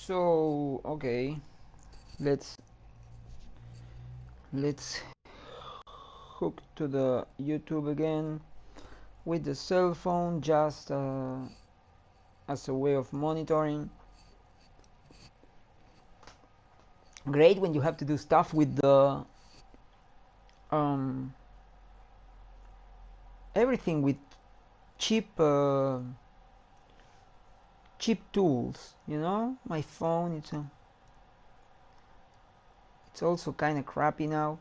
So okay, let's hook to the YouTube again with the cell phone, just as a way of monitoring. Great when you have to do stuff with the everything with cheap cheap tools, you know. My phone, it's also kind of crappy now.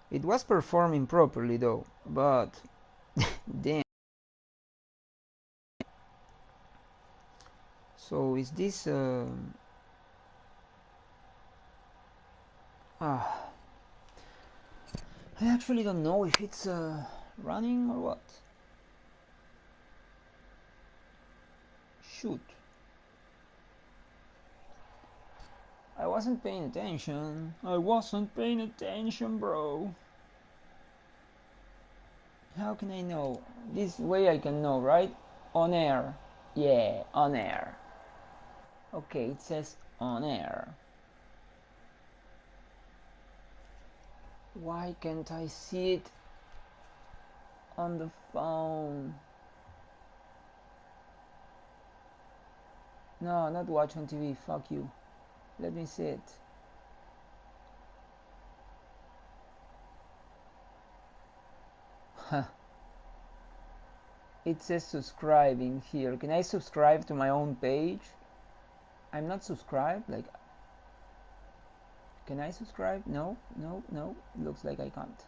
It was performing properly though, but damn. So is this I actually don't know if it's running or what. Shoot, I wasn't paying attention. Bro. How can I know? This way I can know, right? On air. Yeah, on air. Okay, it says on air. Why can't I see it on the phone? No, not watch on TV. Fuck you. Let me see it. Huh. It says subscribing here. Can I subscribe to my own page? I'm not subscribed. Like, can I subscribe? No. Looks like I can't.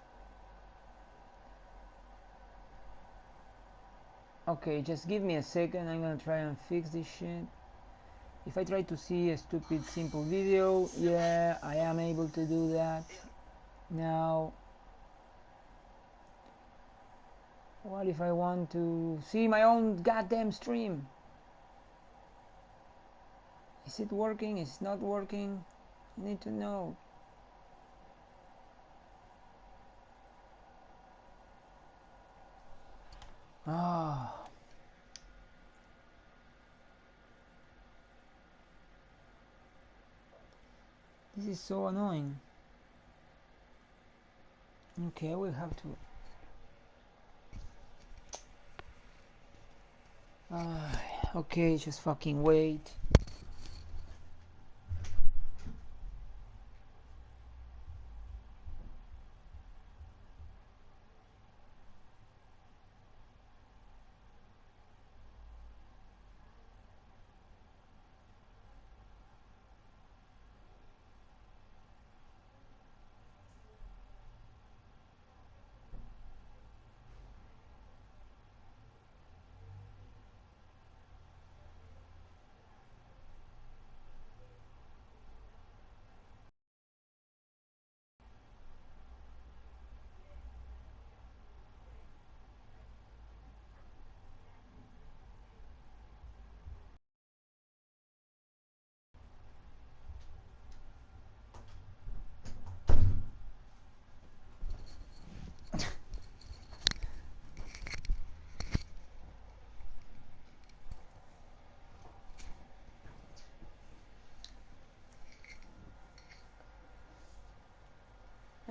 Okay, just give me a second. I'm gonna try and fix this shit. If I try to see a stupid simple video, yeah, I am able to do that. Now, what if I want to see my own goddamn stream? Is it working? Is it not working? I need to know. Ah. This is so annoying. Okay, I will have to. Okay, just fucking wait.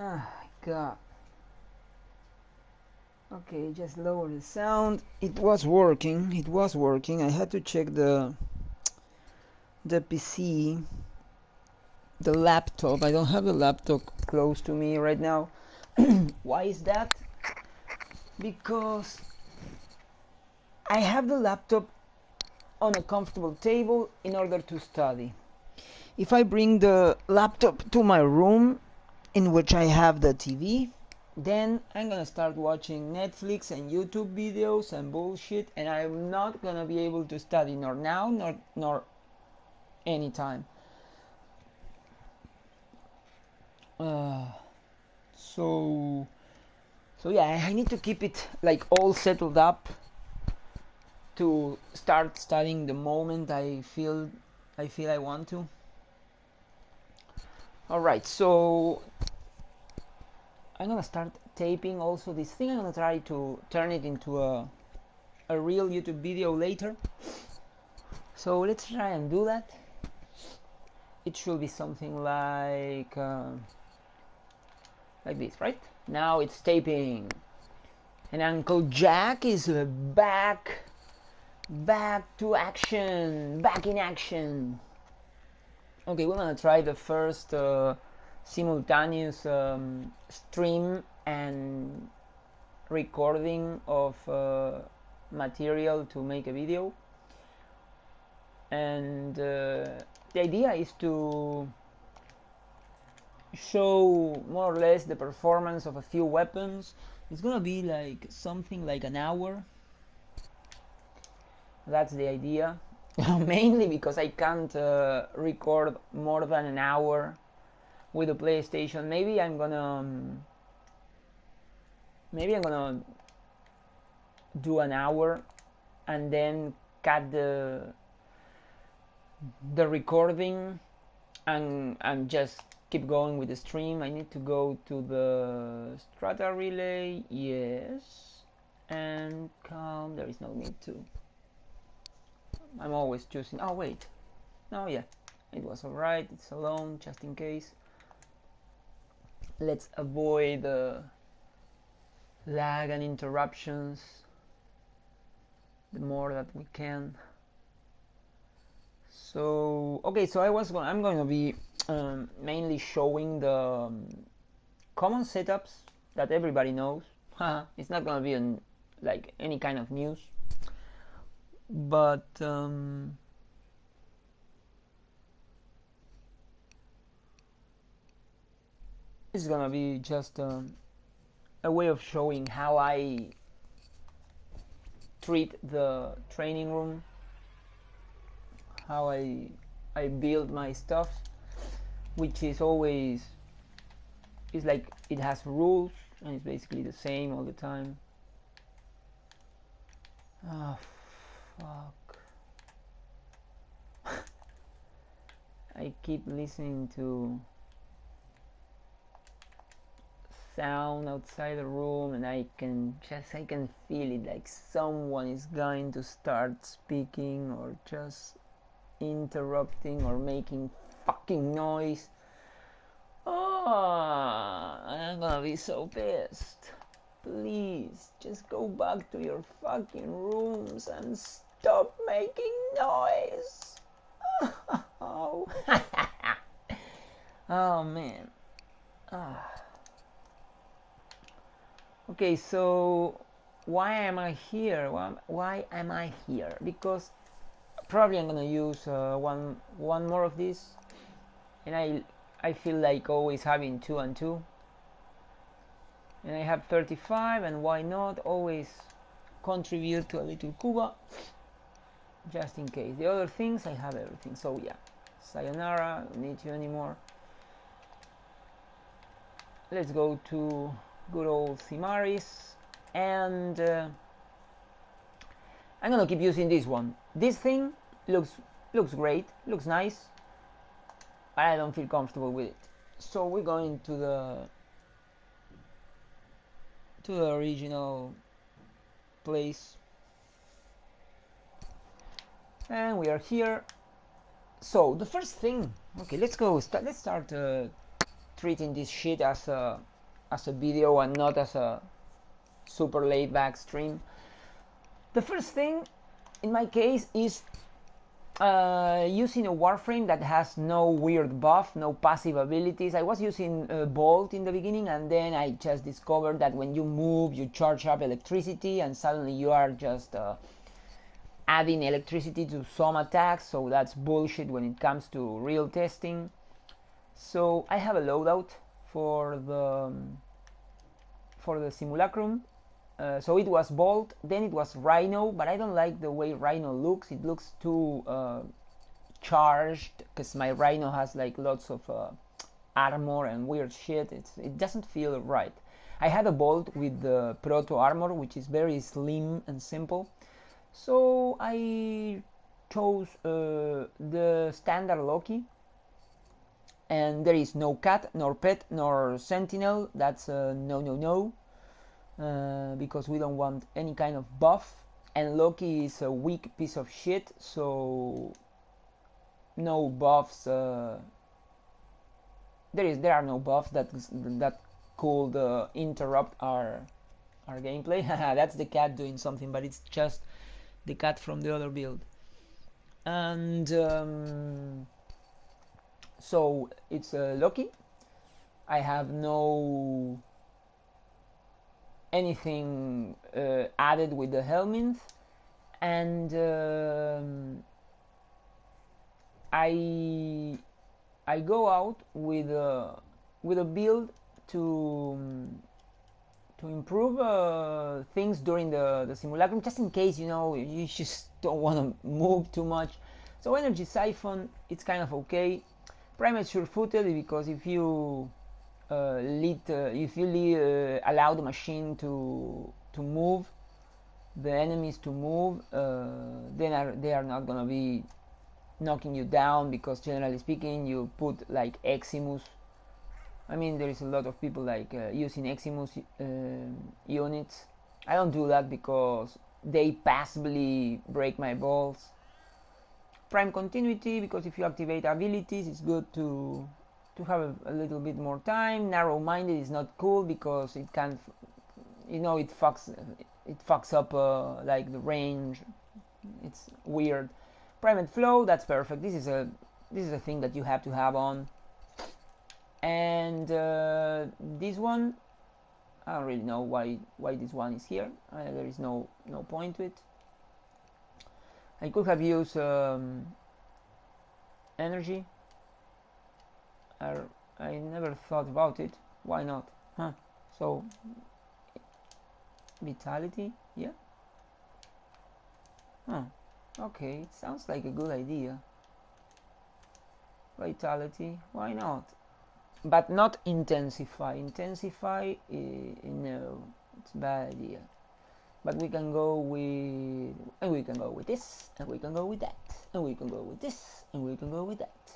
Ah, God. Okay, just lower the sound. It was working. I had to check the PC, the laptop. I don't have the laptop close to me right now. Why is that? Because I have the laptop on a comfortable table in order to study. If I bring the laptop to my room, in which I have the TV, then I'm gonna start watching Netflix and YouTube videos and bullshit, and I'm not gonna be able to study nor now nor anytime. So yeah, I need to keep it like all settled up to start studying the moment I feel I want to. All right, so I'm gonna start taping also this thing. I'm gonna try to turn it into a real YouTube video later. So let's try and do that. it should be something like this, right? Now it's taping, and Uncle Jack is back to action, back in action. Okay, we're gonna try the first simultaneous stream and recording of material to make a video, and the idea is to show more or less the performance of a few weapons. It's gonna be like something like an hour. That's the idea. Mainly because I can't record more than an hour with a PlayStation. Maybe I'm gonna do an hour and then cut the recording and just keep going with the stream. I need to go to the strata relay, yes, and calm. There is no need to. I'm always choosing. Oh wait, no, yeah, it was alright. It's alone, just in case. Let's avoid lag and interruptions the more that we can. So okay, so I'm going to be mainly showing the common setups that everybody knows. It's not going to be like any kind of news, but it's going to be just a way of showing how I treat the training room, how I build my stuff, which is always, it's like it has rules and it's basically the same all the time. Oh fuck. I keep listening to sound outside the room and I can feel it, like someone is going to start speaking or just interrupting or making fucking noise. Oh, I'm gonna be so pissed. Please just go back to your fucking rooms and stop making noise. Oh, oh man. Okay, so why am I here? Why am I here? Because probably I'm gonna use one more of these, and I feel like always having 2 and 2, and I have 35, and why not always contribute to a little Cuba, just in case. The other things, I have everything, so yeah, sayonara, don't need you anymore. Let's go to good old Simaris, and I'm gonna keep using this one. This thing looks great, looks nice, but I don't feel comfortable with it. So we're going to the original place, and we are here. So the first thing, okay, let's start treating this shit as a video and not as a super laid back stream. The first thing in my case is using a Warframe that has no weird buff, no passive abilities. I was using Bolt in the beginning, and then I just discovered that when you move you charge up electricity and suddenly you are just adding electricity to some attacks, so that's bullshit when it comes to real testing. So I have a loadout for the simulacrum. So it was Bolt, then it was Rhino, but I don't like the way Rhino looks. It looks too charged, because my Rhino has like lots of armor and weird shit. It doesn't feel right. I had a Bolt with the Proto armor, which is very slim and simple. So I chose the standard Loki, and there is no cat, nor pet, nor sentinel. That's no. Because we don't want any kind of buff, and Loki is a weak piece of shit, so no buffs. There are no buffs that could interrupt our gameplay. That's the cat doing something, but it's just the cat from the other build. And so it's lucky. I have no anything added with the helminth, and I go out with a build to improve things during the simulacrum, just in case, you know, you just don't want to move too much. So energy siphon, it's kind of okay. Primate sure-footed, because if you allow the machine to move, the enemies to move, then they are not gonna be knocking you down, because generally speaking you put like Eximus. I mean, there is a lot of people like using Eximus units. I don't do that because they passively break my balls. Prime continuity, because if you activate abilities, it's good to have a little bit more time. Narrow-minded is not cool because it can, you know, it fucks up like the range. It's weird. Primate flow, that's perfect. This is a thing that you have to have on. And this one, I don't really know why this one is here. There is no point to it. I could have used energy. I never thought about it. Why not? Huh? So vitality, yeah. Huh. Okay, it sounds like a good idea. Vitality, why not? But not intensify. Intensify, no, it's a bad idea. But we can go with, and we can go with this, and we can go with that, and we can go with this, and we can go with that,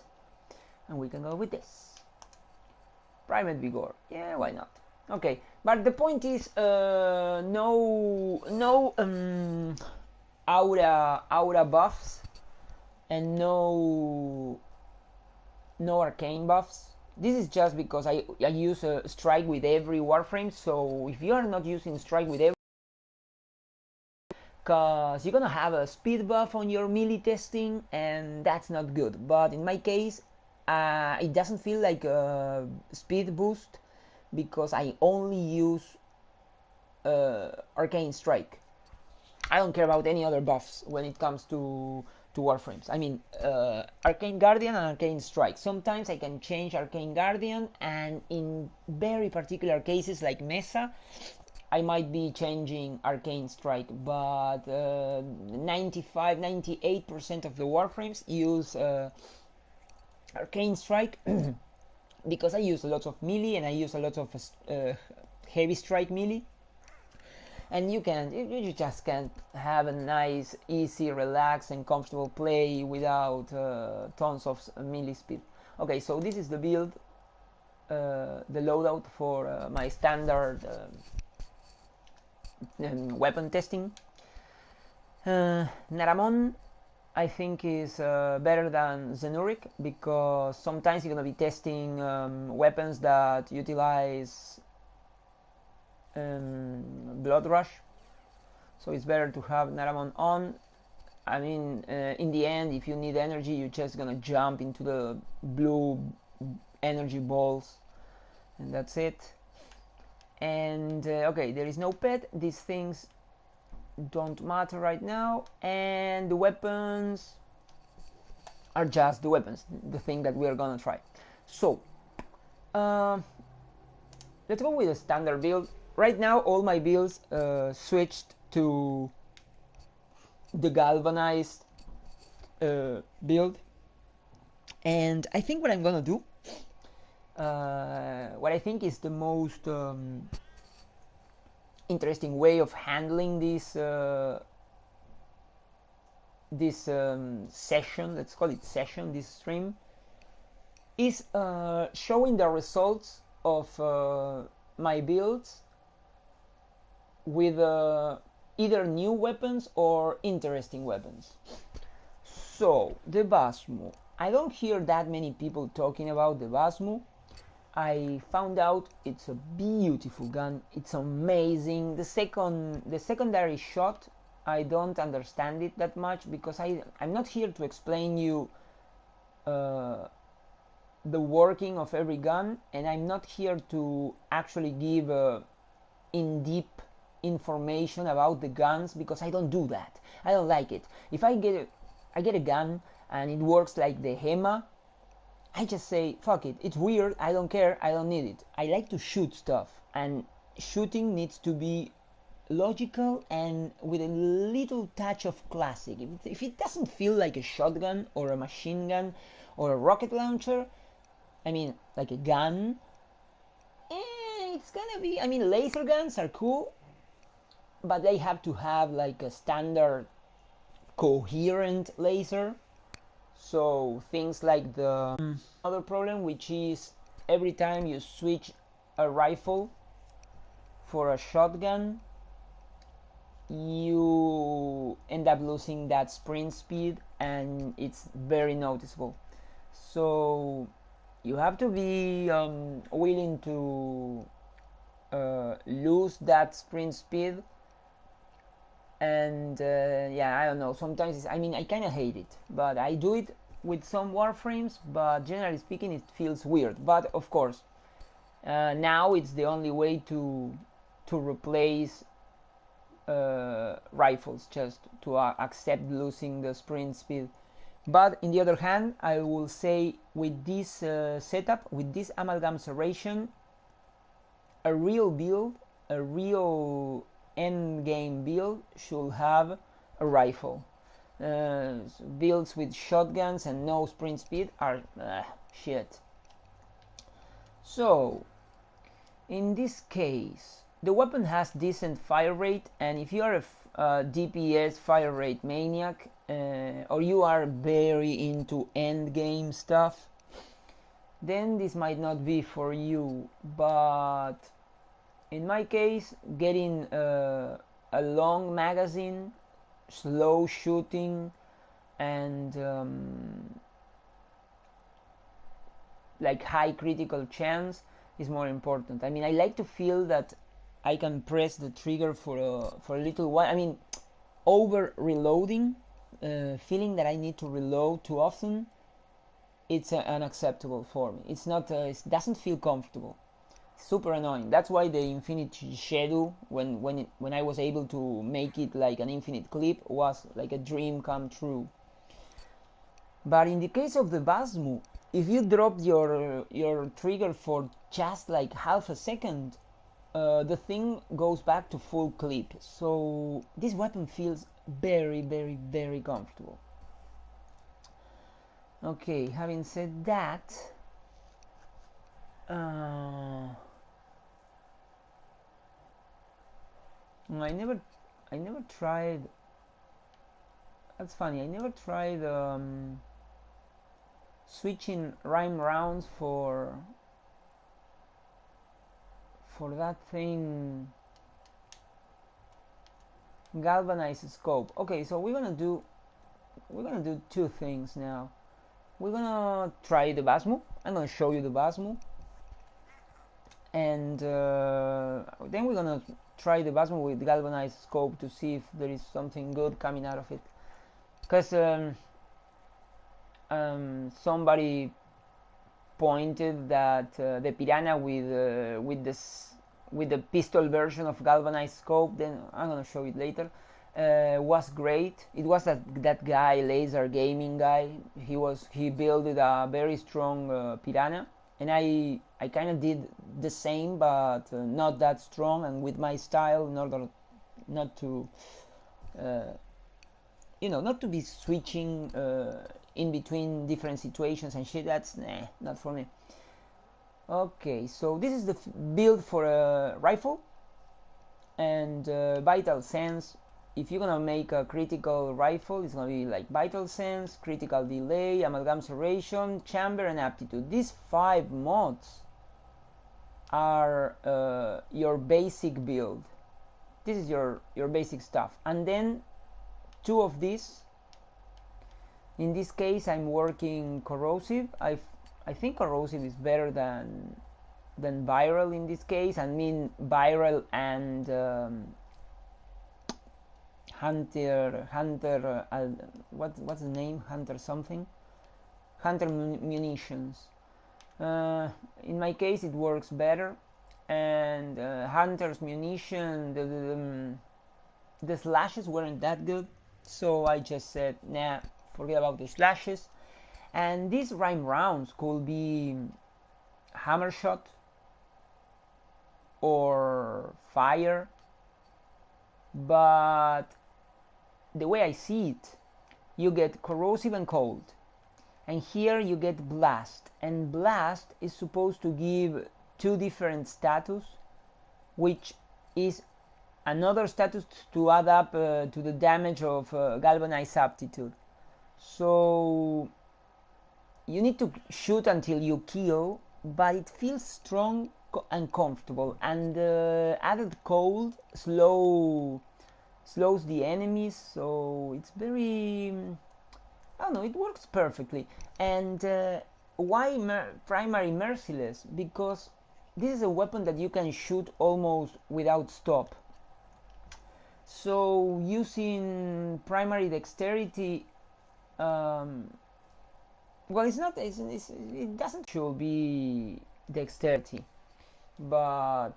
and we can go with this. Primate vigor, yeah, why not? Okay, but the point is, no aura buffs, and no arcane buffs. This is just because I use a strike with every Warframe. So if you are not using strike with every, because you're gonna have a speed buff on your melee testing, and that's not good. But in my case, it doesn't feel like a speed boost because I only use arcane strike. I don't care about any other buffs when it comes to Warframes. I mean, Arcane Guardian and Arcane Strike. Sometimes I can change Arcane Guardian, and in very particular cases like Mesa, I might be changing Arcane Strike. But 95-98% of the Warframes use Arcane Strike because I use a lot of melee and I use a lot of heavy strike melee. And you just can't have a nice, easy, relaxed, and comfortable play without tons of melee speed. Okay, so this is the build, the loadout for my standard weapon testing. Naramon, I think, is better than Zenuric because sometimes you're gonna be testing weapons that utilize Blood Rush, so it's better to have Naramon on. I mean, in the end, if you need energy, you're just gonna jump into the blue energy balls, and that's it. And okay, there is no pet. These things don't matter right now, and the weapons are just the weapons, the thing that we are gonna try. So let's go with a standard build. Right now, all my builds switched to the galvanized build, and I think what I'm gonna do, what I think is the most interesting way of handling this session, let's call it session, this stream, is showing the results of my builds with either new weapons or interesting weapons. So the Basmo, I don't hear that many people talking about the Basmu. I found out it's a beautiful gun. It's amazing. The secondary shot, I don't understand it that much because I'm not here to explain you the working of every gun, and I'm not here to actually give in-depth information about the guns because I don't do that. I don't like it. If I get a gun and it works like the HEMA, I just say fuck it. It's weird. I don't care. I don't need it. I like to shoot stuff, and shooting needs to be logical and with a little touch of classic. If it doesn't feel like a shotgun or a machine gun or a rocket launcher, I mean like a gun, it's gonna be, I mean, laser guns are cool, but they have to have like a standard coherent laser. So things like the other problem, which is every time you switch a rifle for a shotgun, you end up losing that sprint speed, and it's very noticeable. So you have to be willing to lose that sprint speed. And yeah, I don't know, sometimes I mean, I kind of hate it, but I do it with some Warframes, but generally speaking it feels weird. But of course, now it's the only way to replace rifles, just to accept losing the sprint speed. But in the other hand, I will say with this setup, with this amalgam serration, a real build, a real end game build should have a rifle. Builds with shotguns and no sprint speed are shit. So in this case, the weapon has decent fire rate, and if you are a DPS fire rate maniac, or you are very into end game stuff, then this might not be for you. But in my case, getting a long magazine, slow shooting, and like high critical chance is more important. I mean, I like to feel that I can press the trigger for a little while. I mean, over reloading, feeling that I need to reload too often, it's unacceptable for me. It's not. It doesn't feel comfortable. Super annoying. That's why the infinite shadow, when I was able to make it like an infinite clip, was like a dream come true. But in the case of the Basmu, if you drop your trigger for just like half a second, the thing goes back to full clip. So this weapon feels very, very, very comfortable. Okay, having said that, I never tried. That's funny. I never tried switching rhyme rounds for that thing. Galvanized scope. Okay, so we're gonna do two things now. We're gonna try the Basmu. I'm gonna show you the Basmu, and then we're gonna try the Basmu with galvanized scope to see if there is something good coming out of it. Because somebody pointed that the Piranha with the pistol version of galvanized scope, then I'm gonna show it later, was great. It was that guy, Laser Gaming guy. He built a very strong Piranha, and I kind of did the same, but not that strong and with my style, in order not to not to be switching in between different situations and shit. That's not for me. Okay, so this is the build for a rifle, and vital sense. If you're gonna make a critical rifle, it's gonna be like vital sense, critical delay, amalgam serration, chamber, and aptitude. These 5 mods are your basic build. This is your basic stuff, and then 2 of these In this case, I'm working corrosive. I think corrosive is better than viral in this case. I mean viral and hunter. What's the name? Hunter something. Hunter munitions. In my case, it works better. And hunter's munition, the slashes weren't that good, so I just said, nah, forget about the slashes. And these rhyme rounds could be hammer shot or fire, but the way I see it, you get corrosive and cold, and here you get blast, and blast is supposed to give two different status, which is another status to add up to the damage of galvanized aptitude. So you need to shoot until you kill, but it feels strong and comfortable, and the added cold slows the enemies, so it's very, I don't know, it works perfectly. And why primary merciless? Because this is a weapon that you can shoot almost without stop. So using primary dexterity, well, it's not. It doesn't should be dexterity, but